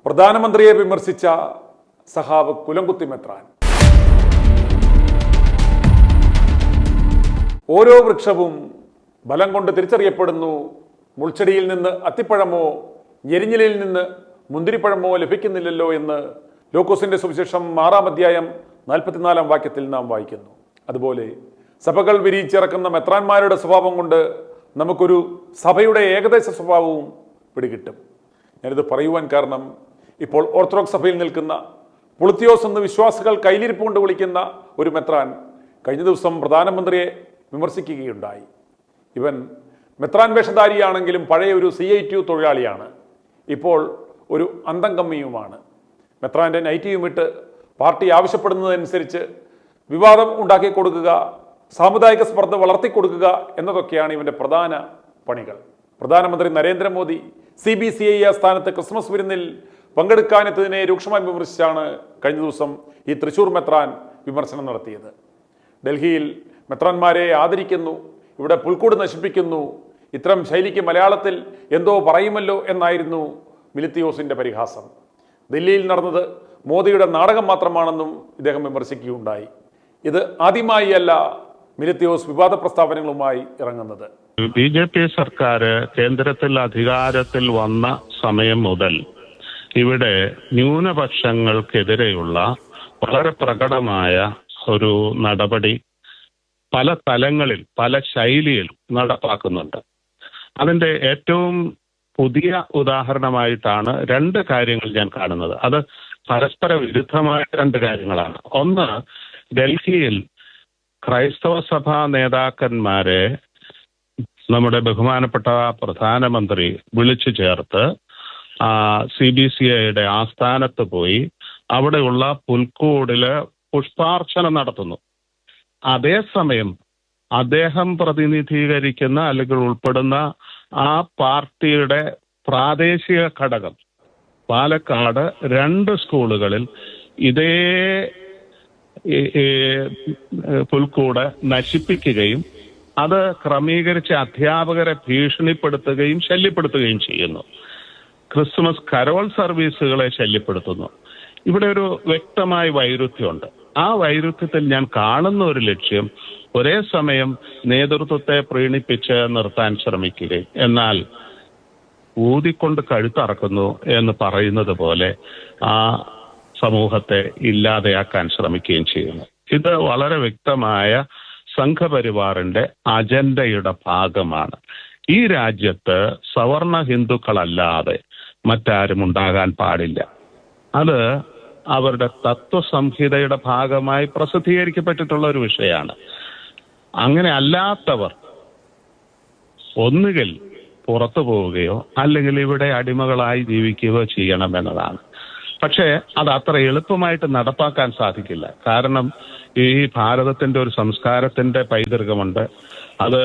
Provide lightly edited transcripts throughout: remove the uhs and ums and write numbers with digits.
പ്രധാനമന്ത്രിയെ വിമർശിച്ച സഖാവ് കുലംകുത്തി മെത്രാൻ. ഓരോ വൃക്ഷവും ബലം കൊണ്ട് തിരിച്ചറിയപ്പെടുന്നു. മുൾച്ചെടിയിൽ നിന്ന് അത്തിപ്പഴമോ ഞെരിഞ്ഞിലിൽ നിന്ന് മുന്തിരിപ്പഴമോ ലഭിക്കുന്നില്ലല്ലോ എന്ന് ലൂക്കോസിന്റെ സുവിശേഷം 6-ാം അധ്യായം 44-ാം വാക്യത്തിൽ നാം വായിക്കുന്നു. അതുപോലെ സഭകൾ വിരിയിച്ചിറക്കുന്ന മെത്രാന്മാരുടെ സ്വഭാവം കൊണ്ട് നമുക്കൊരു സഭയുടെ ഏകദേശ സ്വഭാവവും പിടികിട്ടും. ഞാനിത് പറയുവാൻ കാരണം, ഇപ്പോൾ ഓർത്തഡോക്സ് സഭയിൽ നിൽക്കുന്ന പുളിത്തിയോസ് എന്ന് വിശ്വാസികൾ കയ്യിലിരിപ്പ് കൊണ്ട് വിളിക്കുന്ന ഒരു മെത്രാൻ കഴിഞ്ഞ ദിവസം പ്രധാനമന്ത്രിയെ വിമർശിക്കുകയുണ്ടായി. ഇവൻ മെത്രാൻ വേഷധാരിയാണെങ്കിലും പഴയ ഒരു CITU തൊഴിലാളിയാണ്. ഇപ്പോൾ ഒരു അന്തംകമ്മിയുമാണ്. മെത്രാൻ്റെ നൈറ്റിയും ഇട്ട് പാർട്ടി ആവശ്യപ്പെടുന്നതനുസരിച്ച് വിവാദം ഉണ്ടാക്കി കൊടുക്കുക, സാമുദായിക സ്പർദ്ധ വളർത്തിക്കൊടുക്കുക എന്നതൊക്കെയാണ് ഇവൻ്റെ പ്രധാന പണികൾ. പ്രധാനമന്ത്രി നരേന്ദ്രമോദി CBCI ആസ്ഥാനത്ത് ക്രിസ്മസ് വിരുന്നിൽ പങ്കെടുക്കാനെത്തതിനെ രൂക്ഷമായി വിമർശിച്ചാണ് കഴിഞ്ഞ ദിവസം ഈ തൃശ്ശൂർ മെത്രാൻ വിമർശനം നടത്തിയത്. ഡൽഹിയിൽ മെത്രാന്മാരെ ആദരിക്കുന്നു, ഇവിടെ പുൽക്കൂട് നശിപ്പിക്കുന്നു, ഇത്തരം ശൈലിക്ക് മലയാളത്തിൽ എന്തോ പറയുമല്ലോ എന്നായിരുന്നു മിലിത്തിയോസിൻ്റെ പരിഹാസം. ദില്ലിയിൽ നടന്നത് മോദിയുടെ നാടകം മാത്രമാണെന്നും ഇദ്ദേഹം വിമർശിക്കുകയുണ്ടായി. ഇത് ആദ്യമായി അല്ല മിലിത്തിയോസ് വിവാദ പ്രസ്താവനകളുമായി ഇറങ്ങുന്നത്. BJP സർക്കാർ കേന്ദ്രത്തിൽ അധികാരത്തിൽ വന്ന സമയം മുതൽ ഇവിടെ ന്യൂനപക്ഷങ്ങൾക്കെതിരെയുള്ള വളരെ പ്രകടമായ ഒരു നടപടി പല തലങ്ങളിൽ പല ശൈലിയിൽ നടപ്പാക്കുന്നുണ്ട്. അതിൻ്റെ ഏറ്റവും പുതിയ ഉദാഹരണമായിട്ടാണ് രണ്ട് കാര്യങ്ങൾ ഞാൻ കാണുന്നത്. അത് പരസ്പര വിരുദ്ധമായ രണ്ട് കാര്യങ്ങളാണ്. ഒന്ന്, ഡൽഹിയിൽ ക്രൈസ്തവ സഭാ നേതാക്കന്മാരെ നമ്മുടെ ബഹുമാനപ്പെട്ട പ്രധാനമന്ത്രി വിളിച്ചു ചേർത്ത് CBCIയുടെ ആസ്ഥാനത്ത് പോയി അവിടെയുള്ള പുൽക്കൂടില് പുഷ്പാർച്ചന നടത്തുന്നു. അതേസമയം അദ്ദേഹം പ്രതിനിധീകരിക്കുന്ന അല്ലെങ്കിൽ ഉൾപ്പെടുന്ന ആ പാർട്ടിയുടെ പ്രാദേശിക ഘടകം പാലക്കാട് 2 സ്കൂളുകളിൽ ഇതേ പുൽക്കൂട് നശിപ്പിക്കുകയും അത് ക്രമീകരിച്ച് അധ്യാപകരെ ഭീഷണിപ്പെടുത്തുകയും ശല്യപ്പെടുത്തുകയും ചെയ്യുന്നു. ക്രിസ്മസ് കരോൾ സർവീസുകളെ ശല്യപ്പെടുത്തുന്നു. ഇവിടെ ഒരു വ്യക്തമായ വൈരുദ്ധ്യമുണ്ട്. ആ വൈരുദ്ധ്യത്തിൽ ഞാൻ കാണുന്ന ഒരു ലക്ഷ്യം ഒരേ സമയം നേതൃത്വത്തെ പ്രീണിപ്പിച്ച് നിർത്താൻ ശ്രമിക്കുകയും എന്നാൽ ഊതിക്കൊണ്ട് കഴുത്തറക്കുന്നു എന്ന് പറയുന്നത് പോലെ ആ സമൂഹത്തെ ഇല്ലാതെയാക്കാൻ ശ്രമിക്കുകയും ചെയ്യുന്നു. ഇത് വളരെ വ്യക്തമായ സംഘപരിവാറിന്റെ അജണ്ടയുടെ ഭാഗമാണ്. ഈ രാജ്യത്ത് സവർണ ഹിന്ദുക്കളല്ലാതെ മറ്റാരും ഉണ്ടാകാൻ പാടില്ല. അത് അവരുടെ തത്വസംഹിതയുടെ ഭാഗമായി പ്രസിദ്ധീകരിക്കപ്പെട്ടിട്ടുള്ള ഒരു വിഷയമാണ്. അങ്ങനെ അല്ലാത്തവർ ഒന്നുകിൽ പുറത്തു പോവുകയോ അല്ലെങ്കിൽ ഇവിടെ അടിമകളായി ജീവിക്കുകയോ ചെയ്യണമെന്നതാണ്. പക്ഷേ അത് അത്ര എളുപ്പമായിട്ട് നടപ്പാക്കാൻ സാധിക്കില്ല. കാരണം ഈ ഭാരതത്തിന്റെ ഒരു സംസ്കാരത്തിന്റെ പൈതൃകമുണ്ട്. അത്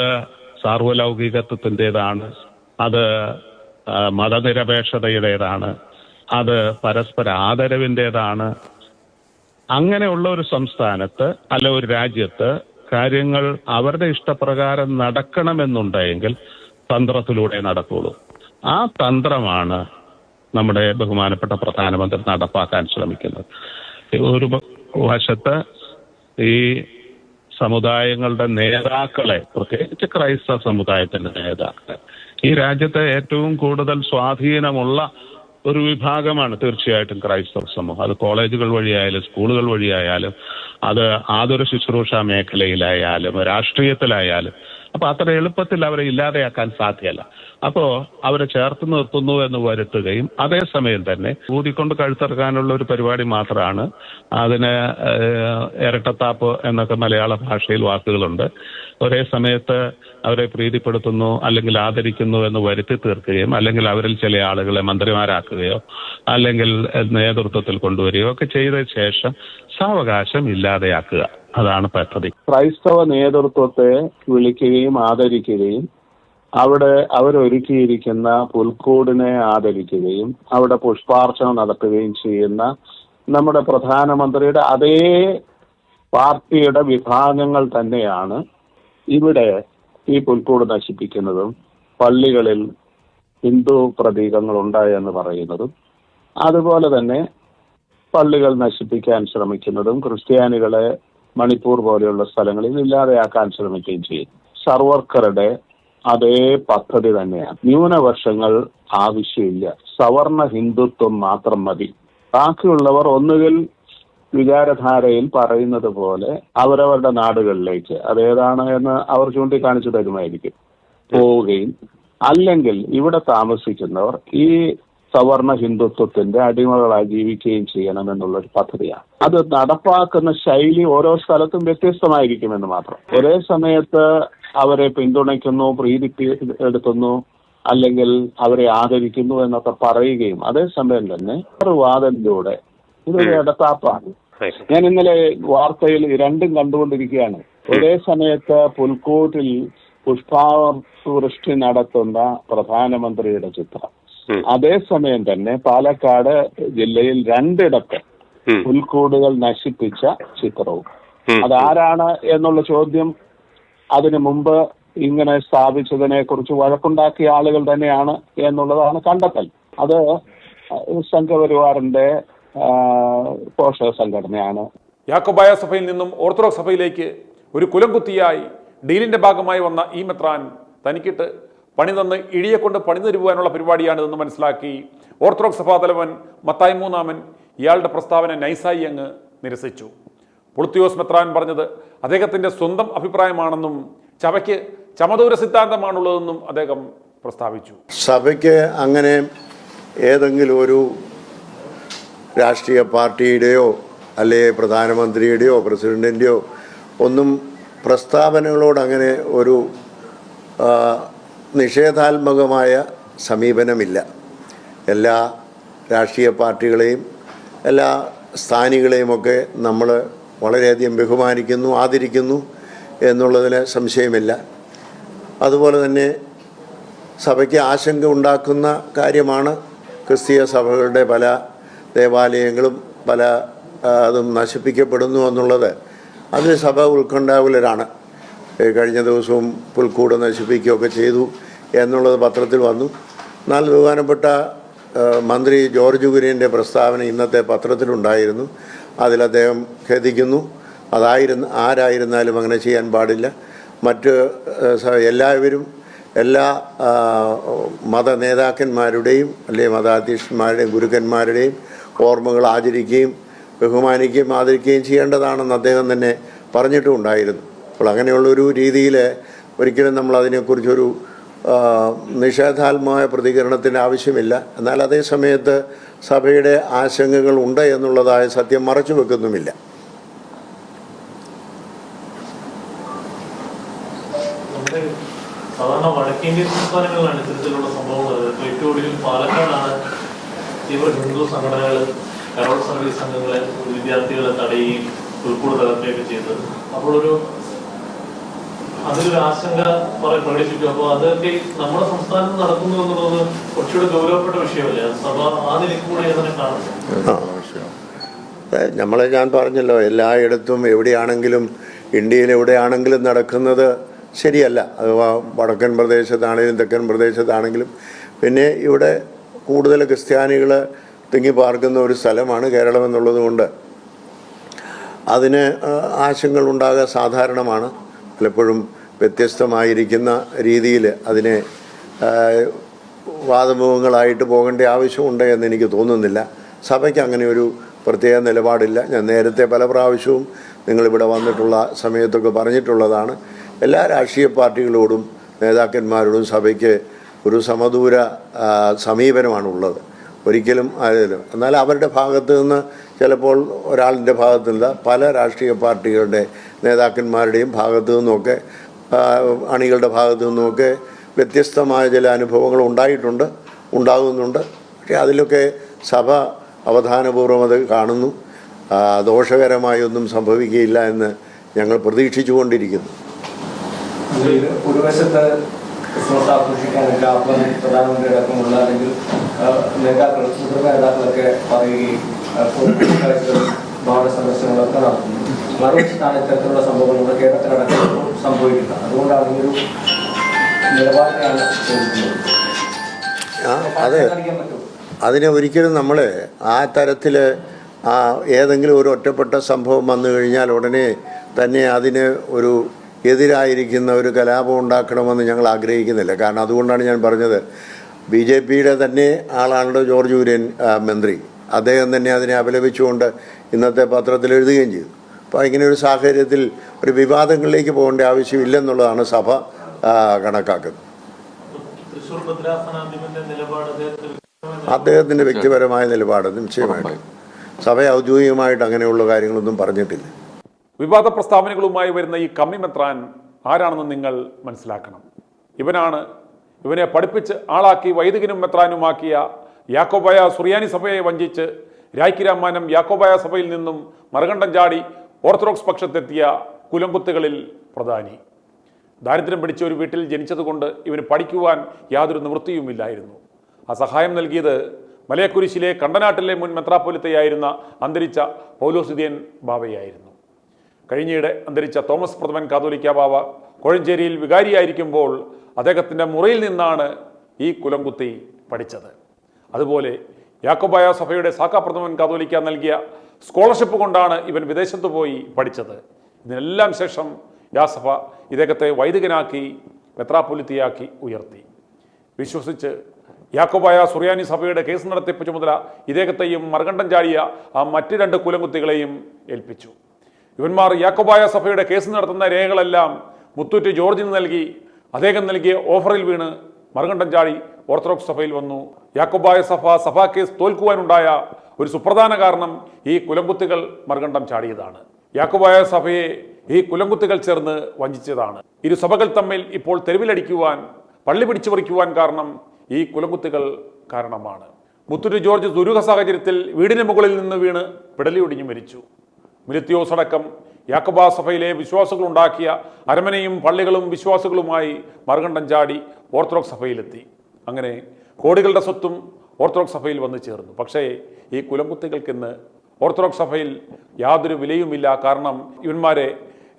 സാർവലൗകികത്വത്തിൻ്റെതാണ്, അത് മതനിരപേക്ഷതയുടേതാണ്, അത് പരസ്പര ആദരവിൻ്റെതാണ്. അങ്ങനെയുള്ള ഒരു സംസ്ഥാനത്ത് അല്ല ഒരു രാജ്യത്ത് കാര്യങ്ങൾ അവരുടെ ഇഷ്ടപ്രകാരം നടക്കണമെന്നുണ്ടെങ്കിൽ തന്ത്രത്തിലൂടെ നടക്കുള്ളൂ. ആ തന്ത്രമാണ് നമ്മുടെ ബഹുമാനപ്പെട്ട പ്രധാനമന്ത്രി നടപ്പാക്കാൻ ശ്രമിക്കുന്നത്. ഒരു വശത്ത് ഈ സമുദായങ്ങളുടെ നേതാക്കളെ, പ്രത്യേകിച്ച് ക്രൈസ്തവ സമുദായത്തിന്റെ നേതാക്കളെ, ഈ രാജ്യത്തെ ഏറ്റവും കൂടുതൽ സ്വാധീനമുള്ള ഒരു വിഭാഗമാണ് തീർച്ചയായിട്ടും ക്രൈസ്തവ സമൂഹം. അത് കോളേജുകൾ വഴിയായാലും സ്കൂളുകൾ വഴിയായാലും അത് ആതുര ശുശ്രൂഷ മേഖലയിലായാലും രാഷ്ട്രീയത്തിലായാലും. അപ്പൊ അത്ര എളുപ്പത്തിൽ അവരെ ഇല്ലാതെയാക്കാൻ സാധ്യമല്ല. അപ്പോ അവരെ ചേർത്ത് നിർത്തുന്നു എന്ന് വരുത്തുകയും അതേസമയം തന്നെ ഊതിക്കൊണ്ട് കഴുത്തിറക്കാനുള്ള ഒരു പരിപാടി മാത്രമാണ്. അതിന് ഇരട്ടത്താപ്പ് എന്നൊക്കെ മലയാള ഭാഷയിൽ വാക്കുകളുണ്ട്. ഒരേ സമയത്ത് അവരെ പ്രീതിപ്പെടുത്തുന്നു അല്ലെങ്കിൽ ആദരിക്കുന്നു എന്ന് വരുത്തി തീർക്കുകയും അല്ലെങ്കിൽ അവരിൽ ചില ആളുകളെ മന്ത്രിമാരാക്കുകയോ അല്ലെങ്കിൽ നേതൃത്വത്തിൽ കൊണ്ടുവരികയോ ഒക്കെ ചെയ്ത ശേഷം സാവകാശം ഇല്ലാതെയാക്കുക. അതാണ് പദ്ധതി. ക്രൈസ്തവ നേതൃത്വത്തെ വിളിക്കുകയും ആദരിക്കുകയും അവിടെ അവരൊരുക്കിയിരിക്കുന്ന പുൽക്കൂടിനെ ആദരിക്കുകയും അവിടെ പുഷ്പാർച്ചന നടത്തുകയും ചെയ്യുന്ന നമ്മുടെ പ്രധാനമന്ത്രിയുടെ അതേ പാർട്ടിയുടെ വിഭാഗങ്ങൾ തന്നെയാണ് ഇവിടെ ഈ പുൽക്കൂട് നശിപ്പിക്കുന്നതും പള്ളികളിൽ ഹിന്ദു പ്രതീകങ്ങൾ ഉണ്ടായെന്ന് പറയുന്നതും അതുപോലെ തന്നെ പള്ളികൾ നശിപ്പിക്കാൻ ശ്രമിക്കുന്നതും ക്രിസ്ത്യാനികളെ മണിപ്പൂർ പോലെയുള്ള സ്ഥലങ്ങളിൽ ഇല്ലാതെയാക്കാൻ ശ്രമിക്കുകയും ചെയ്യും. സർവർക്കറുടെ അതേ പദ്ധതി തന്നെയാണ്. ന്യൂനപക്ഷങ്ങൾ ആവശ്യമില്ല, സവർണ ഹിന്ദുത്വം മാത്രം മതി. ബാക്കിയുള്ളവർ ഒന്നുകിൽ വിചാരധാരയിൽ പറയുന്നത് പോലെ അവരവരുടെ നാടുകളിലേക്ക്, അതേതാണ് എന്ന് അവർ ചൂണ്ടിക്കാണിച്ചു തരുമായിരിക്കും, പോവുകയും, അല്ലെങ്കിൽ ഇവിടെ താമസിക്കുന്നവർ ഈ സവർണ ഹിന്ദുത്വത്തിന്റെ അടിമകളായി ജീവിക്കുകയും ചെയ്യണമെന്നുള്ളൊരു പദ്ധതിയാണ്. അത് നടപ്പാക്കുന്ന ശൈലി ഓരോ സ്ഥലത്തും വ്യത്യസ്തമായിരിക്കുമെന്ന് മാത്രം. ഒരേ സമയത്ത് അവരെ പിന്തുണയ്ക്കുന്നു, പ്രീതിപ്പെടുത്തുന്നു, അല്ലെങ്കിൽ അവരെ ആദരിക്കുന്നു എന്നൊക്കെ പറയുകയും അതേസമയം തന്നെ ഒരു വാദത്തിലൂടെ ഇതൊരു ഇടത്താപ്പാണ്. ഞാൻ ഇന്നലെ വാർത്തയിൽ രണ്ടും കണ്ടുകൊണ്ടിരിക്കുകയാണ്. ഒരേ സമയത്ത് പുൽക്കൂട്ടിൽ പുഷ്പവൃഷ്ടി നടത്തുന്ന പ്രധാനമന്ത്രിയുടെ ചിത്രം, അതേസമയം തന്നെ പാലക്കാട് ജില്ലയിൽ 2 ഇടത്ത് പുൽക്കൂടുകൾ നശിപ്പിച്ച ചിത്രവും. അതാരാണ് എന്നുള്ള ചോദ്യം അതിനു മുമ്പ് ഇങ്ങനെ സ്ഥാപിച്ചതിനെ കുറിച്ച് വഴക്കുണ്ടാക്കിയ ആളുകൾ തന്നെയാണ് എന്നുള്ളതാണ് കണ്ടെത്തൽ. അത് സംഘപരിവാറിന്റെ പോഷക സംഘടനയാണ്. യാക്കോബായ സഭയിൽ നിന്നും ഓർത്തഡോക്സ് സഭയിലേക്ക് ഒരു കുലംകുത്തിയായി ഡീലിന്റെ ഭാഗമായി വന്ന ഈ മെത്രാൻ തനിക്കിട്ട് പണി തന്ന് ഇഴിയെ കൊണ്ട് പണി തരുവാനുള്ള പരിപാടിയാണിതെന്ന് മനസ്സിലാക്കി ഓർത്തഡോക്സ് സഭാ തലവൻ മത്തായി മൂന്നാമൻ ഇയാളുടെ പ്രസ്താവന നൈസായി അങ്ങ് നിരസിച്ചു. പുളുത്തിയോസ് മെത്രാൻ പറഞ്ഞത് അദ്ദേഹത്തിന്റെ സ്വന്തം അഭിപ്രായമാണെന്നും സഭയ്ക്ക് ചമദൂര സിദ്ധാന്തമാണുള്ളതെന്നും അദ്ദേഹം പ്രസ്താവിച്ചു. സഭയ്ക്ക് അങ്ങനെ ഏതെങ്കിലും ഒരു രാഷ്ട്രീയ പാർട്ടിയുടെയോ അല്ലെ പ്രധാനമന്ത്രിയുടെയോ പ്രസിഡന്റിൻ്റെയോ ഒന്നും പ്രസ്താവനകളോട് അങ്ങനെ ഒരു നിഷേധാത്മകമായ സമീപനമില്ല. എല്ലാ രാഷ്ട്രീയ പാർട്ടികളെയും എല്ലാ സ്ഥാനികളെയുമൊക്കെ നമ്മൾ വളരെയധികം ബഹുമാനിക്കുന്നു, ആദരിക്കുന്നു എന്നുള്ളതിന് സംശയമില്ല. അതുപോലെ തന്നെ സഭയ്ക്ക് ആശങ്ക ഉണ്ടാക്കുന്ന കാര്യമാണ് ക്രിസ്തീയ സഭകളുടെ പല ദേവാലയങ്ങളും പല അതും നശിപ്പിക്കപ്പെടുന്നു എന്നുള്ളത്. അതിൽ സഭ ഉത്കണ്ഠാകുലരാണ്. കഴിഞ്ഞ ദിവസവും പുൽക്കൂട് നശിപ്പിക്കുകയൊക്കെ ചെയ്തു എന്നുള്ളത് പത്രത്തിൽ വന്നു. എന്നാൽ ബഹുമാനപ്പെട്ട മന്ത്രി ജോർജ് കുര്യൻ്റെ പ്രസ്താവന ഇന്നത്തെ പത്രത്തിലുണ്ടായിരുന്നു. അതിൽ അദ്ദേഹം ഖേദിക്കുന്നു. ആരായിരുന്നാലും അങ്ങനെ ചെയ്യാൻ പാടില്ല. മറ്റ് എല്ലാവരും എല്ലാ മത നേതാക്കന്മാരുടെയും അല്ലെങ്കിൽ മതാധ്യക്ഷന്മാരുടെയും ഗുരുക്കന്മാരുടെയും ഓർമ്മകൾ ആചരിക്കുകയും ബഹുമാനിക്കുകയും ആദരിക്കുകയും ചെയ്യേണ്ടതാണെന്ന് അദ്ദേഹം തന്നെ പറഞ്ഞിട്ടുമുണ്ടായിരുന്നു. അപ്പോൾ അങ്ങനെയുള്ളൊരു രീതിയിൽ ഒരിക്കലും നമ്മൾ അതിനെക്കുറിച്ചൊരു നിഷേധാത്മകമായ പ്രതികരണത്തിൻ്റെ ആവശ്യമില്ല. എന്നാൽ അതേ സമയത്ത് സഭയുടെ ആശങ്കകൾ ഉണ്ട് എന്നുള്ളതായ സത്യം മറച്ചു വെക്കുന്നുമില്ല. സാധാരണ വടക്കേന്ത്യൻ സംസ്ഥാനങ്ങളിലാണ് ഇത്തരത്തിലുള്ള സംഭവങ്ങൾ. ഏറ്റവും ഒടുവിൽ പാലക്കാടാണ് തീവ്ര ഹിന്ദു സംഘടനകൾ, കരോൾ സർവീസ് സംഘങ്ങളെ, വിദ്യാർത്ഥികളെ തടയുകയും പുൽക്കൂട് തകർക്കുകയൊക്കെ ചെയ്തത്. അപ്പോൾ അതിലൊരു ആശങ്ക പ്രകടിപ്പിക്കും. അപ്പോൾ അതൊക്കെ നമ്മുടെ സംസ്ഥാനത്ത് നടക്കുന്നു എന്നുള്ളത് കുറച്ചുകൂടെ ഗൗരവപ്പെട്ട വിഷയമല്ലേ? സഭ ആ നിലയ്ക്ക് കൂടി അതിനെ കാണുന്നു. ഞാൻ പറഞ്ഞല്ലോ, എല്ലായിടത്തും എവിടെയാണെങ്കിലും ഇന്ത്യയിൽ എവിടെയാണെങ്കിലും നടക്കുന്നത് ശരിയല്ല. അത് വടക്കൻ പ്രദേശത്താണെങ്കിലും തെക്കൻ പ്രദേശത്താണെങ്കിലും. പിന്നെ ഇവിടെ കൂടുതൽ ക്രിസ്ത്യാനികൾ തിങ്ങി പാർക്കുന്ന ഒരു സ്ഥലമാണ് കേരളം എന്നുള്ളത് കൊണ്ട് അതിന് ആശങ്കകൾ ഉണ്ടാകുക സാധാരണമാണ്. പലപ്പോഴും വ്യത്യസ്തമായിരിക്കുന്ന രീതിയിൽ അതിനെ വാദമുഖങ്ങളായിട്ട് പോകേണ്ട ആവശ്യമുണ്ട് എന്ന് എനിക്ക് തോന്നുന്നില്ല. സഭയ്ക്ക് അങ്ങനെ ഒരു പ്രത്യേക നിലപാടില്ല. ഞാൻ നേരത്തെ പല പ്രാവശ്യവും നിങ്ങളിവിടെ വന്നിട്ടുള്ള സമയത്തൊക്കെ പറഞ്ഞിട്ടുള്ളതാണ്. എല്ലാ രാഷ്ട്രീയ പാർട്ടികളോടും നേതാക്കന്മാരോടും സഭയ്ക്ക് ഒരു സമദൂര സമീപനമാണുള്ളത്. ഒരിക്കലും എന്നാൽ അവരുടെ ഭാഗത്ത് നിന്ന് ചിലപ്പോൾ ഒരാളിൻ്റെ ഭാഗത്തു നിന്നില്ല, പല രാഷ്ട്രീയ പാർട്ടികളുടെ നേതാക്കന്മാരുടെയും ഭാഗത്തു നിന്നുമൊക്കെ അണികളുടെ ഭാഗത്തു നിന്നുമൊക്കെ വ്യത്യസ്തമായ ചില അനുഭവങ്ങൾ ഉണ്ടാകുന്നുണ്ട്. പക്ഷേ അതിലൊക്കെ സഭ അവധാനപൂർവ്വം അത് കാണുന്നു. ദോഷകരമായൊന്നും സംഭവിക്കുകയില്ല എന്ന് ഞങ്ങൾ പ്രതീക്ഷിച്ചുകൊണ്ടിരിക്കുന്നു. ഒരു വശത്ത് ക്രിസ്മസ് ആഘോഷിക്കാനൊക്കെ പ്രധാനമന്ത്രി അടക്കമുള്ള അല്ലെങ്കിൽ മുതിർന്ന നേതാക്കളൊക്കെ പറയുകയും ഭവന സന്ദർശനങ്ങളൊക്കെ നടത്തുന്നു. മറുവശത്താണ് ഇത്തരത്തിലുള്ള സംഭവങ്ങൾ കേരളത്തിലടക്കം സംഭവിക്കുന്നത്. അതുകൊണ്ടാണ് ഈ ഒരു നിലപാടിനെയാണ് ചോദിക്കുന്നത്. അതിനെ ഒരിക്കലും നമ്മൾ ആ തരത്തിൽ ഏതെങ്കിലും ഒരു ഒറ്റപ്പെട്ട സംഭവം വന്നു കഴിഞ്ഞാൽ ഉടനെ തന്നെ അതിന് ഒരു എതിരായിരിക്കുന്ന ഒരു കലാപം ഉണ്ടാക്കണമെന്ന് ഞങ്ങൾ ആഗ്രഹിക്കുന്നില്ല. കാരണം അതുകൊണ്ടാണ് ഞാൻ പറഞ്ഞത്, BJPയുടെ തന്നെ ആളാണല്ലോ ജോർജ് കുര്യൻ മന്ത്രി. അദ്ദേഹം തന്നെ അതിനെ അപലപിച്ചുകൊണ്ട് ഇന്നത്തെ പത്രത്തിൽ എഴുതുകയും ചെയ്തു. അപ്പോൾ ഇങ്ങനെ ഒരു സാഹചര്യത്തിൽ ഒരു വിവാദങ്ങളിലേക്ക് പോകേണ്ട ആവശ്യമില്ലെന്നുള്ളതാണ് സഭ കണക്കാക്കുന്നത്. അദ്ദേഹത്തിൻ്റെ വ്യക്തിപരമായ നിലപാട് നിശ്ചയമായിട്ട് സഭ ഔദ്യോഗികമായിട്ട് അങ്ങനെയുള്ള കാര്യങ്ങളൊന്നും പറഞ്ഞിട്ടില്ല. വിവാദ പ്രസ്താവനകളുമായി വരുന്ന ഈ കമ്മി മെത്രാൻ ആരാണെന്ന് നിങ്ങൾ മനസ്സിലാക്കണം. ഇവനെ പഠിപ്പിച്ച് ആളാക്കി വൈദികനും മെത്രാനുമാക്കിയ യാക്കോബായ സുറിയാനി സഭയെ വഞ്ചിച്ച് രായ്ക്ക് രാമാനം യാക്കോബായ സഭയിൽ നിന്നും മറുകണ്ഠം ചാടി ഓർത്തഡോക്സ് പക്ഷത്തെത്തിയ കുലംകുത്തുകളിൽ പ്രധാനി. ദാരിദ്ര്യം പിടിച്ച ഒരു വീട്ടിൽ ജനിച്ചതുകൊണ്ട് ഇവന് പഠിക്കുവാൻ യാതൊരു നിവൃത്തിയുമില്ലായിരുന്നു. ആ സഹായം നൽകിയത് മലയക്കുരിശിലെ കണ്ടനാട്ടിലെ മുൻ മെത്രാപ്പൊലിത്തയായിരുന്ന അന്തരിച്ച പൗലോസിദിയൻ ബാവയായിരുന്നു. കഴിഞ്ഞിടെ അന്തരിച്ച തോമസ് പ്രഥമൻ കാതോലിക്ക ബാവ കോഴഞ്ചേരിയിൽ വികാരിയായിരിക്കുമ്പോൾ അദ്ദേഹത്തിൻ്റെ മുറിയിൽ നിന്നാണ് ഈ കുലംകുത്തി പഠിച്ചത്. അതുപോലെ യാക്കോബായ സഭയുടെ സാക്കാ പ്രഥമൻ കാതോലിക്ക നൽകിയ സ്കോളർഷിപ്പ് കൊണ്ടാണ് ഇവൻ വിദേശത്ത് പോയി പഠിച്ചത്. ഇതിനെല്ലാം ശേഷം യാസഭ ഇദ്ദേഹത്തെ വൈദികനാക്കി മെത്രാപ്പൊലിത്തയാക്കി ഉയർത്തി. വിശ്വസിച്ച് യാക്കോബായ സുറിയാനി സഭയുടെ കേസ് നടത്തിപ്പ് ചുമതല ഇദ്ദേഹത്തെയും മറുകണ്ഠം ചാടിയ ആ മറ്റ് 2 കുലംകുത്തികളെയും ഏൽപ്പിച്ചു. ഇവന്മാർ യാക്കോബായ സഭയുടെ കേസ് നടത്തുന്ന രേഖകളെല്ലാം മുത്തൂറ്റ് ജോർജിന് നൽകി അദ്ദേഹം നൽകിയ ഓഫറിൽ വീണ് മറുകണ്ഠം ചാടി ഓർത്തഡോക്സ് സഭയിൽ വന്നു. യാക്കോബായ സഭാ കേസ് തോൽക്കുവാനുണ്ടായ ഒരു സുപ്രധാന കാരണം ഈ കുലംകുത്തികൾ മറുകണ്ഠം ചാടിയതാണ്. യാക്കോബായ സഭയെ ഈ കുലംകുത്തികൾ ചേർന്ന് വഞ്ചിച്ചതാണ്. ഇരു സഭകൾ തമ്മിൽ ഇപ്പോൾ തെരുവിലടിക്കുവാൻ, പള്ളി പിടിച്ചു പറിക്കുവാൻ കാരണം ഈ കുലംകുത്തികൾ കാരണമാണ്. മുത്തൂറ്റ് ജോർജ് ദുരൂഹ സാഹചര്യത്തിൽ വീടിന് മുകളിൽ നിന്ന് വീണ് പിടലിയൊടിഞ്ഞു മരിച്ചു. മിലിത്തിയോസ് അടക്കം യാക്കോബായ സഭയിലെ വിശ്വാസികൾ ഉണ്ടാക്കിയ അരമനയും പള്ളികളും വിശ്വാസികളുമായി മറുകണ്ഠം ചാടി ഓർത്തഡോക്സ് സഭയിലെത്തി. അങ്ങനെ കോടികളുടെ സ്വത്തും ഓർത്തഡോക്സ് സഭയിൽ വന്നു ചേർന്നു. പക്ഷേ ഈ കുലംകുത്തികൾക്കിന്ന് ഓർത്തഡോക്സ് സഭയിൽ യാതൊരു വിലയുമില്ല. കാരണം ഇവന്മാരെ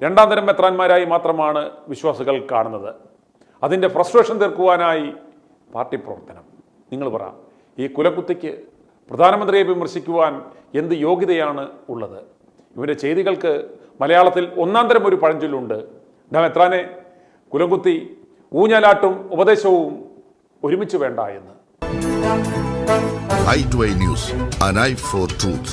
2ാം തരം മെത്രാന്മാരായി മാത്രമാണ് വിശ്വാസികൾ കാണുന്നത്. അതിൻ്റെ ഫ്രസ്ട്രേഷൻ തീർക്കുവാനായി പാർട്ടി പ്രവർത്തനം. നിങ്ങൾ പറ, ഈ കുലകുത്തിക്ക് പ്രധാനമന്ത്രിയെ വിമർശിക്കുവാൻ എന്ത് യോഗ്യതയാണ് ഉള്ളത്? ഇവൻ്റെ ചെയ്തികൾക്ക് മലയാളത്തിൽ 1ാം തരം ഒരു പഴഞ്ചൊല്ലുണ്ട്. മെത്രാനെ കുലകുത്തി ഊഞ്ഞാലാട്ടും ഉപദേശവും ഒരുമിച്ച് വേണ്ട എന്ന്. i2i News, an eye for truth.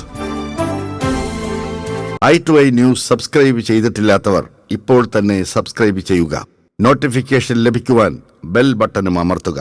i2i News subscribe ചെയ്തിട്ടില്ലാത്തവർ ഇപ്പോൾ തന്നെ സബ്സ്ക്രൈബ് ചെയ്യുക. നോട്ടിഫിക്കേഷൻ ലഭിക്കുവാൻ ബെൽ ബട്ടണും അമർത്തുക.